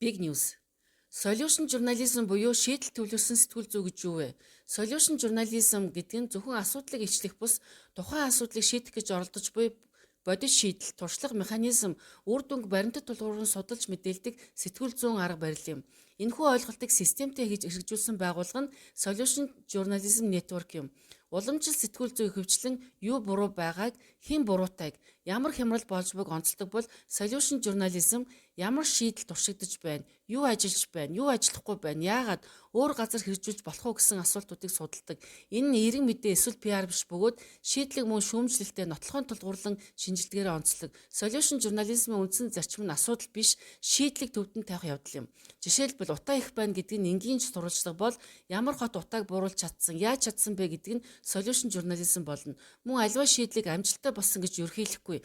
Big News. Solution journalism буюу шийдэл төлөвлөсөн сэтгүүл зүй гэж юу вэ? Solution journalism гэдэг нь зөвхөн асуудлыг ичлэх бус тухайн асуудлыг шийдэх гэж оролдож буй бодит шийдэл, туршлага механизм, үр дүнг баримтат тулгууран судалж мэдээлдэг сэтгүүл зүйн арга барил юм. Энэхүү ойлголтыг системтэй хийж хэрэгжүүлсэн байгууллага нь Solution Journalism Network юм. Уламжлал сэтгүүл зүй хөвчлэн юу буруу байгааг, хэн буруутайг, ямар хямрал болж байгааг онцолдог бол Solution Journalism ямар шийдэл туршигдаж байна, юу ажиллаж байна, юу ажиллахгүй байна, яагаад өөр газар хэрэгжүүлж болох уу гэсэн асуултуудыг судалдаг. Энэ нь эерэг мэдээ эсвэл PR биш бөгөөд шийдлэг мөн шүүмжлэлтэй нотлохын тулгуурлан шинжилдгээрээ онцлог. Solution Journalism-ийн үндсэн зарчим нь асуудал биш, шийдлийг төвдөн тавих явдал юм. Жишээлбэл утаа их байна гэдэг нь энгийн сурвалжлага бол ямар хот утааг бууруулж чадсан, яаж чадсан бэ гэдэг нь Solution Journalism болно. Мөн аливаа шийдлийг амжилттай болсон гэж ерөнхийлөхгүй.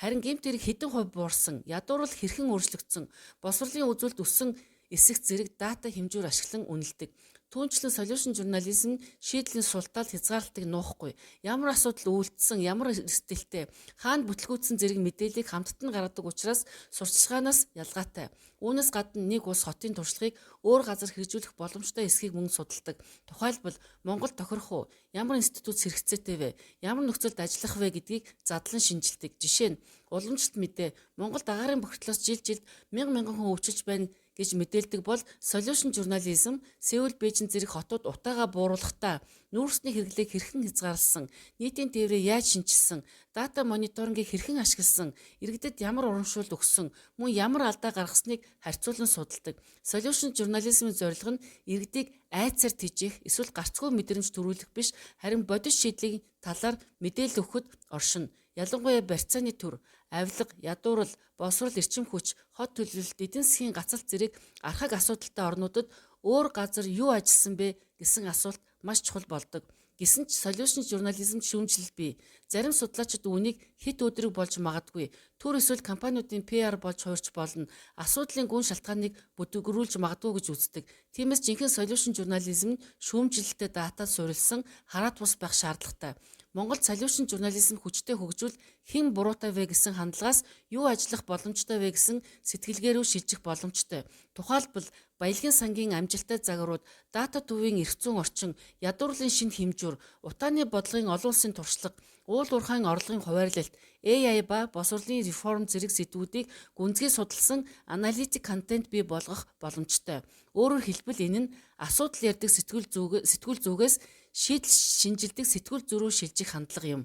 Харин гэмт хэрэг хэдэн хувь буурсан, ядуурл хэрхэн өөрчлөгдсөн, боловсролын үзүүлэлт өссөн эсэх зэрэг дата хэмжүүр ашиглан үнэлдэг. Түүнчлэн Solution Journalism шийдлийн султаал хязгаарлалтыг нуухгүй. Ямар асуудал үйлдсэн, ямар эрсдэлтэй, хаана бүтлгүүцсэн зэрэг мэдээллийг хамтд нь гаргадаг учраас сурчлагаанаас ялгаатай. Үүнээс гадна нэг улс хотын туршлагыг өөр газар хэрэгжүүлэх боломжтой эсхийг мөн судалдаг. Тухайлбал Монгол тохирох уу, ямар институт хэрэгцээтэй вэ, ямар нөхцөлд ажиллах вэ гэдгийг задлан шинжилдэг. Жишээ нь уламжлалт мэдээ Монголд агаарын бохирдлоос жилд мянган хүн өвчөж байна гэж мэдээлдэг бол Solution Journalism Сеул, Бээжин зэрэг хотууд утаагаа бууруулахдаа нүүрсний хэрэглээг хэрхэн хязгаарласан, нийтийн тээврээ яаж шинжилсэн, дата мониторингийг хэрхэн ашигласан, иргэдэд ямар урамшуул өгсөн, мөн ямар алдаа гаргасныг харьцуулан судалдаг. Solution Journalism-ийн зорилго нь иргэдийг айцаар тижээх эсвэл гарцгүй мэдрэмж төрүүлэх биш, харин бодит шийдлийн талаар мэдээлэл өгөхөд оршино. Ялангуяа барьцааны төр, авилга, ядуурл, боловсрол эрчим хүч, хот төлөвлөлт, эдийн засгийн гацалт зэрэг архаг асуудалтай орнуудад өөр газар юу ажилласан бэ гэсэн асуулт маш чухал болдог. Гэсэн ч Solution Journalism шүүмжлэл бий. Зарим судлаачид үүнийг хэд өдрөг болж магадгүй. Төр эсвэл компаниудын PR болж хуурч болно. Асуудлын гүн шалтгааныг бүдгэрүүлж магадгүй гэж үздэг. Тиймээс жинхэнэ Solution Journalism нь шүүмжлэлтэй дата суурилсан хараат бус байх шаардлагатай. Монголд Solution Journalism хүчтэй хөгжүүл хэн буруутай вэ гэсэн хандлагаас юу ажиллах боломжтой вэ гэсэн сэтгэлгээрөө шилжих боломжтой. Тухайлбал баялагын сангийн амжилттай загварууд, дата төвийн эрх зүйн орчин, ядуурлын шинэ хэмжүүр, утааны бодлогын олон улсын туршлага, уул уурхайн орлогын хуваарлалт, AI ба боловсролын реформ зэрэг сэдвүүдийг гүнзгий судалсан аналитик контент бий болгох боломжтой. Өөрөөр хэлбэл энэ нь асуудал ярьдаг сэтгүүл зүгээс шийдэл шинжилдэг сэтгүүл зүй рүү шилжих хандлага юм.